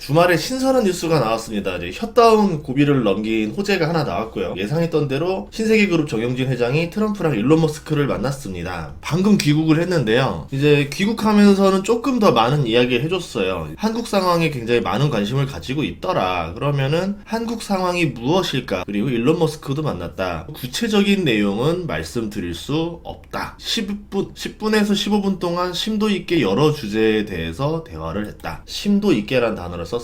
주말에 신선한 뉴스가 나왔습니다. 이제 셧다운 고비를 넘긴 호재가 하나 나왔고요. 예상했던 대로 신세계그룹 정영진 회장이 트럼프랑 일론 머스크를 만났습니다. 방금 귀국을 했는데요. 이제 귀국하면서는 조금 더 많은 이야기를 해줬어요. 한국 상황에 굉장히 많은 관심을 가지고 있더라. 그러면은 한국 상황이 무엇일까? 그리고 일론 머스크도 만났다. 구체적인 내용은 말씀드릴 수 없다. 10분에서 15분 동안 심도 있게 여러 주제에 대해서 대화를 했다. 심도 있게란 단어를 썼습니다.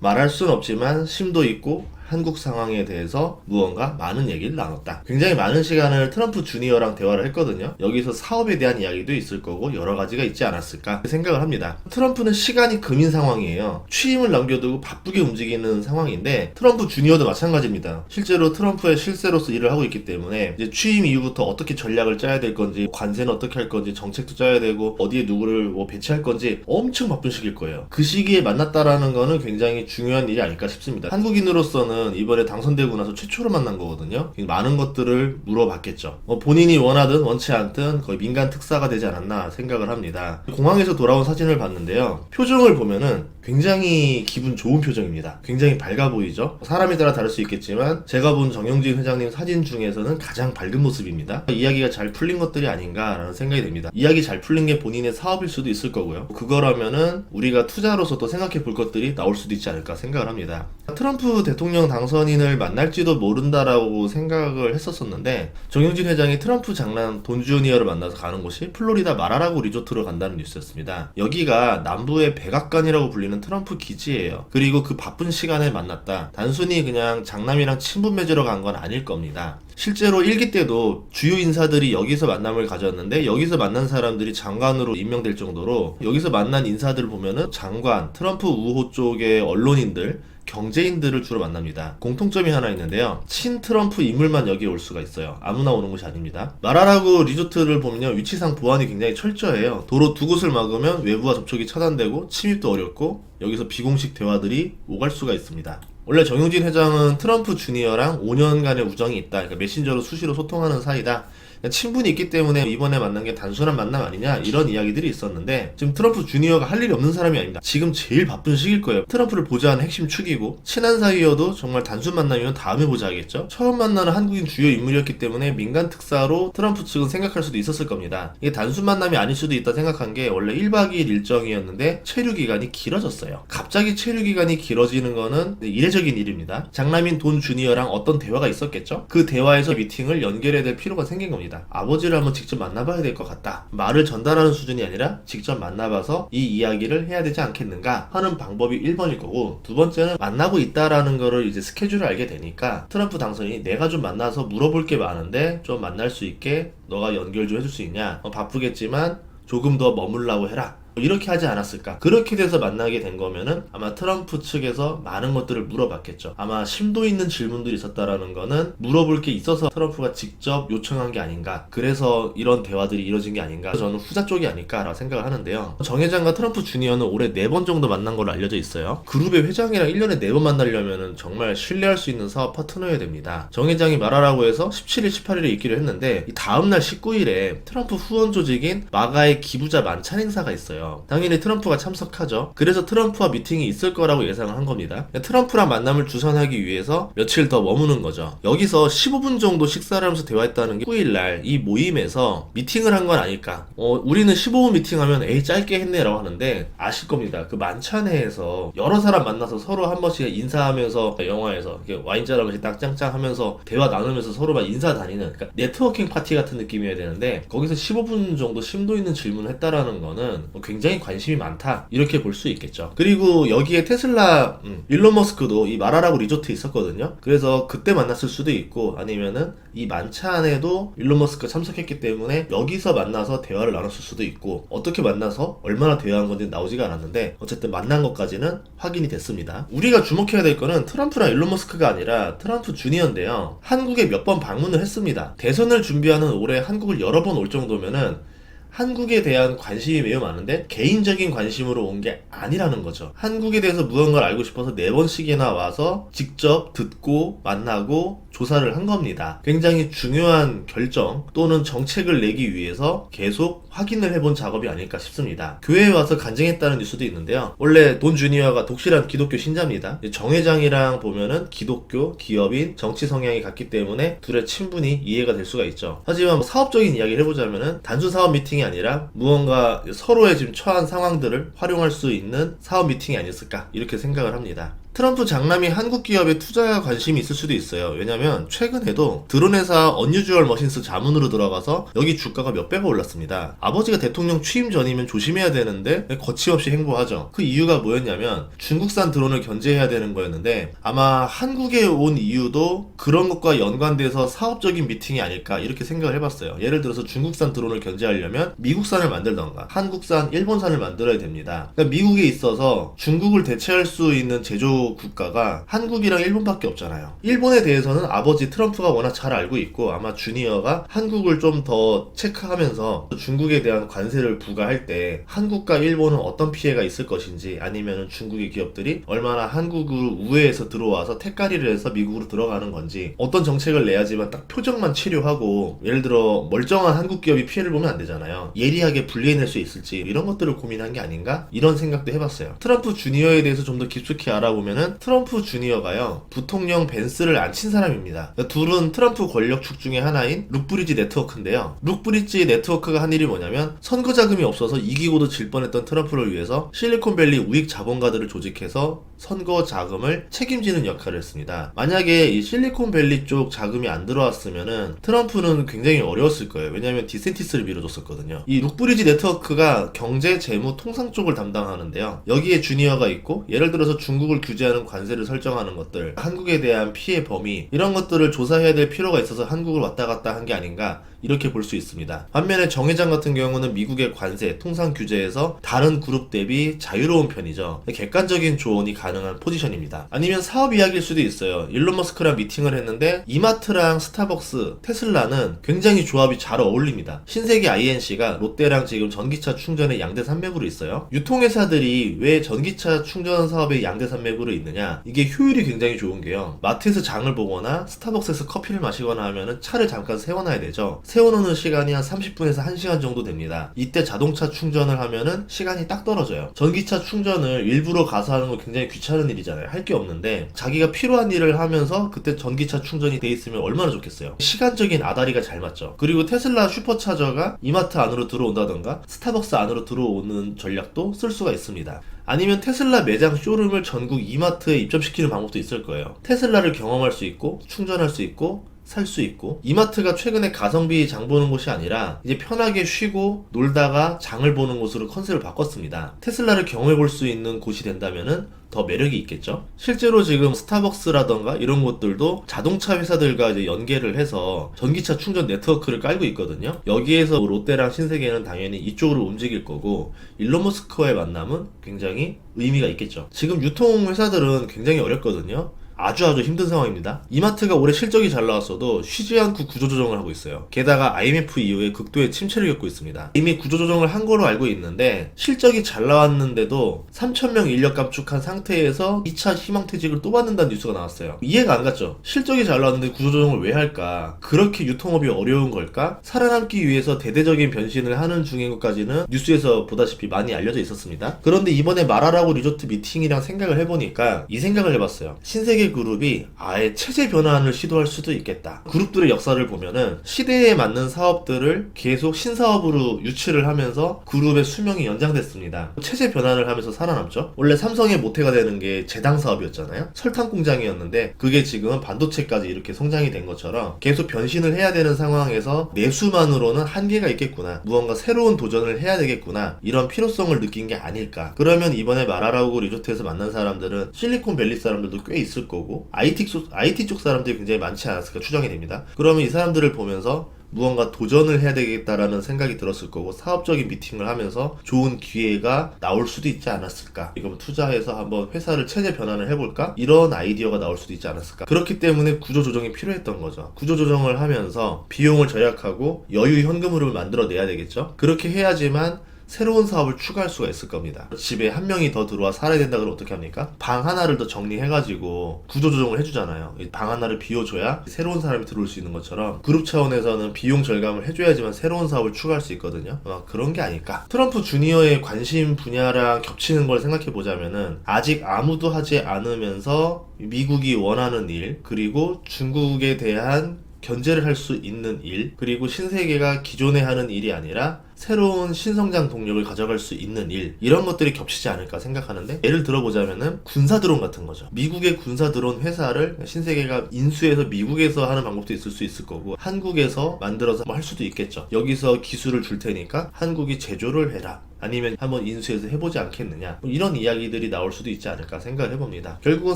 말할 순 없지만 심도 있고 한국 상황에 대해서 무언가 많은 얘기를 나눴다. 굉장히 많은 시간을 트럼프 주니어랑 대화를 했거든요. 여기서 사업에 대한 이야기도 있을 거고 여러 가지가 있지 않았을까 생각을 합니다. 트럼프는 시간이 금인 상황이에요. 취임을 남겨두고 바쁘게 움직이는 상황인데 트럼프 주니어도 마찬가지입니다. 실제로 트럼프의 실세로서 일을 하고 있기 때문에 이제 취임 이후부터 어떻게 전략을 짜야 될 건지, 관세는 어떻게 할 건지, 정책도 짜야 되고 어디에 누구를 배치할 건지 엄청 바쁜 시기일 거예요. 그 시기에 만났다라는 거는 굉장히 중요한 일이 아닐까 싶습니다. 한국인으로서는 이번에 당선되고 나서 최초로 만난 거거든요. 많은 것들을 물어봤겠죠. 본인이 원하든 원치 않든 거의 민간 특사가 되지 않았나 생각을 합니다. 공항에서 돌아온 사진을 봤는데요. 표정을 보면은 굉장히 기분 좋은 표정입니다. 굉장히 밝아 보이죠? 사람에 따라 다를 수 있겠지만 제가 본 정영진 회장님 사진 중에서는 가장 밝은 모습입니다. 이야기가 잘 풀린 것들이 아닌가라는 생각이 듭니다. 이야기 잘 풀린 게 본인의 사업일 수도 있을 거고요. 그거라면은 우리가 투자로서 또 생각해 볼 것들이 나올 수도 있지 않을까 생각을 합니다. 트럼프 대통령 당선인을 만날지도 모른다라고 생각을 했었었는데 정영진 회장이 트럼프 장남 돈 주니어를 만나서 가는 곳이 플로리다 마라라고 리조트로 간다는 뉴스였습니다. 여기가 남부의 백악관이라고 불리는 트럼프 기지예요. 그리고 그 바쁜 시간에 만났다. 단순히 그냥 장남이랑 친분 맺으러 간 건 아닐 겁니다. 실제로 1기 때도 주요 인사들이 여기서 만남을 가졌는데 여기서 만난 사람들이 장관으로 임명될 정도로 여기서 만난 인사들을 보면은 장관, 트럼프 우호 쪽의 언론인들, 경제인들을 주로 만납니다. 공통점이 하나 있는데요. 친트럼프 인물만 여기에 올 수가 있어요. 아무나 오는 곳이 아닙니다. 마라라고 리조트를 보면 위치상 보안이 굉장히 철저해요. 도로 두 곳을 막으면 외부와 접촉이 차단되고 침입도 어렵고 여기서 비공식 대화들이 오갈 수가 있습니다. 원래 정영진 회장은 트럼프 주니어랑 5년간의 우정이 있다. 그러니까 메신저로 수시로 소통하는 사이다. 친분이 있기 때문에 이번에 만난 게 단순한 만남 아니냐 이런 이야기들이 있었는데 지금 트럼프 주니어가 할 일이 없는 사람이 아닙니다. 지금 제일 바쁜 시기일 거예요. 트럼프를 보좌하는 핵심 축이고 친한 사이여도 정말 단순 만남이면 다음에 보자 하겠죠. 처음 만나는 한국인 주요 인물이었기 때문에 민간 특사로 트럼프 측은 생각할 수도 있었을 겁니다. 이게 단순 만남이 아닐 수도 있다 생각한 게 원래 1박 2일 일정이었는데 체류 기간이 길어졌어요. 갑자기 체류 기간이 길어지는 거는 이례적인 일입니다. 장남인 돈 주니어랑 어떤 대화가 있었겠죠. 그 대화에서 미팅을 연결해야 될 필요가 생긴 겁니다. 아버지를 한번 직접 만나봐야 될 것 같다. 말을 전달하는 수준이 아니라 직접 만나봐서 이 이야기를 해야 되지 않겠는가 하는 방법이 1번일 거고, 두 번째는 만나고 있다라는 거를 이제 스케줄을 알게 되니까 트럼프 당선인이 내가 좀 만나서 물어볼 게 많은데 좀 만날 수 있게 너가 연결 좀 해줄 수 있냐? 바쁘겠지만 조금 더 머물라고 해라. 이렇게 하지 않았을까? 그렇게 돼서 만나게 된 거면은 아마 트럼프 측에서 많은 것들을 물어봤겠죠. 아마 심도 있는 질문들이 있었다라는 거는 물어볼 게 있어서 트럼프가 직접 요청한 게 아닌가. 그래서 이런 대화들이 이뤄진 게 아닌가. 저는 후자 쪽이 아닐까라고 생각을 하는데요. 정 회장과 트럼프 주니어는 올해 4번 정도 만난 걸로 알려져 있어요. 그룹의 회장이랑 1년에 4번 만나려면은 정말 신뢰할 수 있는 사업 파트너여야 됩니다. 정 회장이 말하라고 해서 17일, 18일에 있기로 했는데 이 다음날 19일에 트럼프 후원 조직인 마가의 기부자 만찬 행사가 있어요. 당연히 트럼프가 참석하죠. 그래서 트럼프와 미팅이 있을 거라고 예상을 한 겁니다. 트럼프랑 만남을 주선하기 위해서 며칠 더 머무는 거죠. 여기서 15분 정도 식사를 하면서 대화했다는 게 9일날 이 모임에서 미팅을 한 건 아닐까. 우리는 15분 미팅하면 에이 짧게 했네 라고 하는데 아실 겁니다. 그 만찬회에서 여러 사람 만나서 서로 한 번씩 인사하면서 영화에서 이렇게 와인잔 한 번씩 딱 짱짱 하면서 대화 나누면서 서로 막 인사 다니는, 그러니까 네트워킹 파티 같은 느낌이어야 되는데 거기서 15분 정도 심도 있는 질문을 했다라는 거는 굉장히 관심이 많다 이렇게 볼 수 있겠죠. 그리고 여기에 테슬라 일론 머스크도 이 마라라고 리조트에 있었거든요. 그래서 그때 만났을 수도 있고 아니면은 이 만찬에도 일론 머스크가 참석했기 때문에 여기서 만나서 대화를 나눴을 수도 있고, 어떻게 만나서 얼마나 대화한 건지 나오지가 않았는데 어쨌든 만난 것까지는 확인이 됐습니다. 우리가 주목해야 될 거는 트럼프랑 일론 머스크가 아니라 트럼프 주니어인데요. 한국에 몇 번 방문을 했습니다. 대선을 준비하는 올해 한국을 여러 번 올 정도면은 한국에 대한 관심이 매우 많은데 개인적인 관심으로 온 게 아니라는 거죠. 한국에 대해서 무언가를 알고 싶어서 4번씩이나 와서 직접 듣고 만나고 조사를 한 겁니다. 굉장히 중요한 결정 또는 정책을 내기 위해서 계속 확인을 해본 작업이 아닐까 싶습니다. 교회에 와서 간증했다는 뉴스도 있는데요. 원래 돈 주니어가 독실한 기독교 신자입니다. 정 회장이랑 보면은 기독교, 기업인, 정치 성향이 같기 때문에 둘의 친분이 이해가 될 수가 있죠. 하지만 사업적인 이야기를 해보자면은 단순 사업 미팅이 아니라 무언가 서로의 지금 처한 상황들을 활용할 수 있는 사업 미팅이 아니었을까 이렇게 생각을 합니다. 트럼프 장남이 한국 기업에 투자 관심이 있을 수도 있어요. 왜냐면 최근에도 드론 회사 언유주얼 머신스 자문으로 들어가서 여기 주가가 몇 배가 올랐습니다. 아버지가 대통령 취임 전이면 조심해야 되는데 거침없이 행보하죠. 그 이유가 뭐였냐면 중국산 드론을 견제해야 되는 거였는데 아마 한국에 온 이유도 그런 것과 연관돼서 사업적인 미팅이 아닐까 이렇게 생각을 해봤어요. 예를 들어서 중국산 드론을 견제하려면 미국산을 만들던가 한국산, 일본산을 만들어야 됩니다. 그러니까 미국에 있어서 중국을 대체할 수 있는 제조 국가가 한국이랑 일본밖에 없잖아요. 일본에 대해서는 아버지 트럼프가 워낙 잘 알고 있고 아마 주니어가 한국을 좀 더 체크하면서 중국에 대한 관세를 부과할 때 한국과 일본은 어떤 피해가 있을 것인지 아니면 중국의 기업들이 얼마나 한국을 우회해서 들어와서 택가리를 해서 미국으로 들어가는 건지 어떤 정책을 내야지만 딱 표정만 치료하고 예를 들어 멀쩡한 한국 기업이 피해를 보면 안 되잖아요. 예리하게 분리해낼 수 있을지 이런 것들을 고민한 게 아닌가 이런 생각도 해봤어요. 트럼프 주니어에 대해서 좀 더 깊숙이 알아보면 트럼프 주니어가요 부통령 벤스를 안 친 사람입니다. 둘은 트럼프 권력축 중에 하나인 룩브리지 네트워크인데요. 룩브리지 네트워크가 한 일이 뭐냐면 선거 자금이 없어서 이기고도 질 뻔했던 트럼프를 위해서 실리콘밸리 우익 자본가들을 조직해서 선거 자금을 책임지는 역할을 했습니다. 만약에 이 실리콘밸리 쪽 자금이 안 들어왔으면은 트럼프는 굉장히 어려웠을 거예요. 왜냐하면 디센티스를 밀어줬었거든요. 이 룩브리지 네트워크가 경제, 재무, 통상 쪽을 담당하는데요. 여기에 주니어가 있고 예를 들어서 중국을 규제하는 관세를 설정하는 것들, 한국에 대한 피해 범위 이런 것들을 조사해야 될 필요가 있어서 한국을 왔다 갔다 한 게 아닌가 이렇게 볼 수 있습니다. 반면에 정 회장 같은 경우는 미국의 관세, 통상 규제에서 다른 그룹 대비 자유로운 편이죠. 객관적인 조언이 가능한 포지션입니다. 아니면 사업 이야기일 수도 있어요. 일론 머스크랑 미팅을 했는데 이마트랑 스타벅스, 테슬라는 굉장히 조합이 잘 어울립니다. 신세계 INC가 롯데랑 지금 전기차 충전의 양대 산맥으로 있어요. 유통회사들이 왜 전기차 충전 사업의 양대 산맥으로 있느냐? 이게 효율이 굉장히 좋은 게요. 마트에서 장을 보거나 스타벅스에서 커피를 마시거나 하면은 차를 잠깐 세워놔야 되죠. 세워놓는 시간이 한 30분에서 1시간 정도 됩니다. 이때 자동차 충전을 하면은 시간이 딱 떨어져요. 전기차 충전을 일부러 가서 하는 거 굉장히 귀찮은 일이잖아요. 할 게 없는데 자기가 필요한 일을 하면서 그때 전기차 충전이 돼 있으면 얼마나 좋겠어요. 시간적인 아다리가 잘 맞죠. 그리고 테슬라 슈퍼차저가 이마트 안으로 들어온다던가 스타벅스 안으로 들어오는 전략도 쓸 수가 있습니다. 아니면 테슬라 매장 쇼룸을 전국 이마트에 입점시키는 방법도 있을 거예요. 테슬라를 경험할 수 있고 충전할 수 있고 살 수 있고 이마트가 최근에 가성비 장 보는 곳이 아니라 이제 편하게 쉬고 놀다가 장을 보는 곳으로 컨셉을 바꿨습니다. 테슬라를 경험해 볼 수 있는 곳이 된다면은 더 매력이 있겠죠. 실제로 지금 스타벅스라던가 이런 곳들도 자동차 회사들과 이제 연계를 해서 전기차 충전 네트워크를 깔고 있거든요. 여기에서 롯데랑 신세계는 당연히 이쪽으로 움직일 거고 일론 머스크와의 만남은 굉장히 의미가 있겠죠. 지금 유통 회사들은 굉장히 어렵거든요. 아주 힘든 상황입니다. 이마트가 올해 실적이 잘 나왔어도 쉬지 않고 구조조정을 하고 있어요. 게다가 IMF 이후에 극도의 침체를 겪고 있습니다. 이미 구조조정을 한 거로 알고 있는데 실적이 잘 나왔는데도 3,000명 인력 감축한 상태에서 2차 희망퇴직을 또 받는다는 뉴스가 나왔어요. 이해가 안 갔죠. 실적이 잘 나왔는데 구조조정을 왜 할까? 그렇게 유통업이 어려운 걸까? 살아남기 위해서 대대적인 변신을 하는 중인 것까지는 뉴스에서 보다시피 많이 알려져 있었습니다. 그런데 이번에 마라라고 리조트 미팅이랑 생각을 해보니까 이 생각을 해봤어요. 신세계 그룹이 아예 체제 변환을 시도할 수도 있겠다. 그룹들의 역사를 보면은 시대에 맞는 사업들을 계속 신사업으로 유치를 하면서 그룹의 수명이 연장됐습니다. 체제 변환을 하면서 살아남죠. 원래 삼성의 모태가 되는 게 제당 사업이었잖아요. 설탕 공장이었는데 그게 지금은 반도체까지 이렇게 성장이 된 것처럼 계속 변신을 해야 되는 상황에서 내수만으로는 한계가 있겠구나. 무언가 새로운 도전을 해야 되겠구나. 이런 필요성을 느낀 게 아닐까. 그러면 이번에 마라라고 리조트에서 만난 사람들은 실리콘밸리 사람들도 꽤 있을 거고 IT 쪽 사람들이 굉장히 많지 않았을까 추정이 됩니다. 그러면 이 사람들을 보면서 무언가 도전을 해야 되겠다라는 생각이 들었을 거고 사업적인 미팅을 하면서 좋은 기회가 나올 수도 있지 않았을까. 이건 투자해서 한번 회사를 체제 변환을 해볼까? 이런 아이디어가 나올 수도 있지 않았을까. 그렇기 때문에 구조조정이 필요했던 거죠. 구조조정을 하면서 비용을 절약하고 여유 현금 흐름을 만들어내야 되겠죠. 그렇게 해야지만 새로운 사업을 추가할 수가 있을 겁니다. 집에 한 명이 더 들어와 살아야 된다 그러면 어떻게 합니까? 방 하나를 더 정리해가지고 구조조정을 해주잖아요. 방 하나를 비워줘야 새로운 사람이 들어올 수 있는 것처럼 그룹 차원에서는 비용 절감을 해줘야지만 새로운 사업을 추가할 수 있거든요. 그런 게 아닐까. 트럼프 주니어의 관심 분야랑 겹치는 걸 생각해보자면은 아직 아무도 하지 않으면서 미국이 원하는 일, 그리고 중국에 대한 견제를 할 수 있는 일, 그리고 신세계가 기존에 하는 일이 아니라 새로운 신성장 동력을 가져갈 수 있는 일, 이런 것들이 겹치지 않을까 생각하는데, 예를 들어보자면은 군사 드론 같은 거죠. 미국의 군사 드론 회사를 신세계가 인수해서 미국에서 하는 방법도 있을 수 있을 거고, 한국에서 만들어서 할 수도 있겠죠. 여기서 기술을 줄 테니까 한국이 제조를 해라, 아니면 한번 인수해서 해보지 않겠느냐, 이런 이야기들이 나올 수도 있지 않을까 생각을 해봅니다. 결국은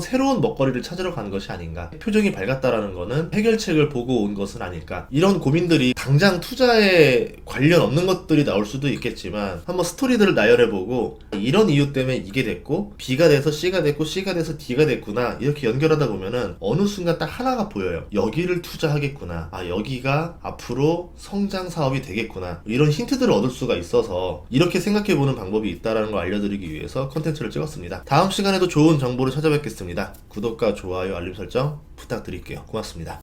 새로운 먹거리를 찾으러 가는 것이 아닌가. 표정이 밝았다라는 거는 해결책을 보고 온 것은 아닐까. 이런 고민들이 당장 투자에 관련 없는 것들이 나올 수도 있겠지만 한번 스토리들을 나열해보고 이런 이유 때문에 이게 됐고 B가 돼서 C가 됐고 C가 돼서 D가 됐구나, 이렇게 연결하다 보면은 어느 순간 딱 하나가 보여요. 여기를 투자하겠구나, 여기가 앞으로 성장 사업이 되겠구나, 이런 힌트들을 얻을 수가 있어서 이렇게 생각해보는 방법이 있다는 걸 알려드리기 위해서 컨텐츠를 찍었습니다. 다음 시간에도 좋은 정보를 찾아뵙겠습니다. 구독과 좋아요, 알림 설정 부탁드릴게요. 고맙습니다.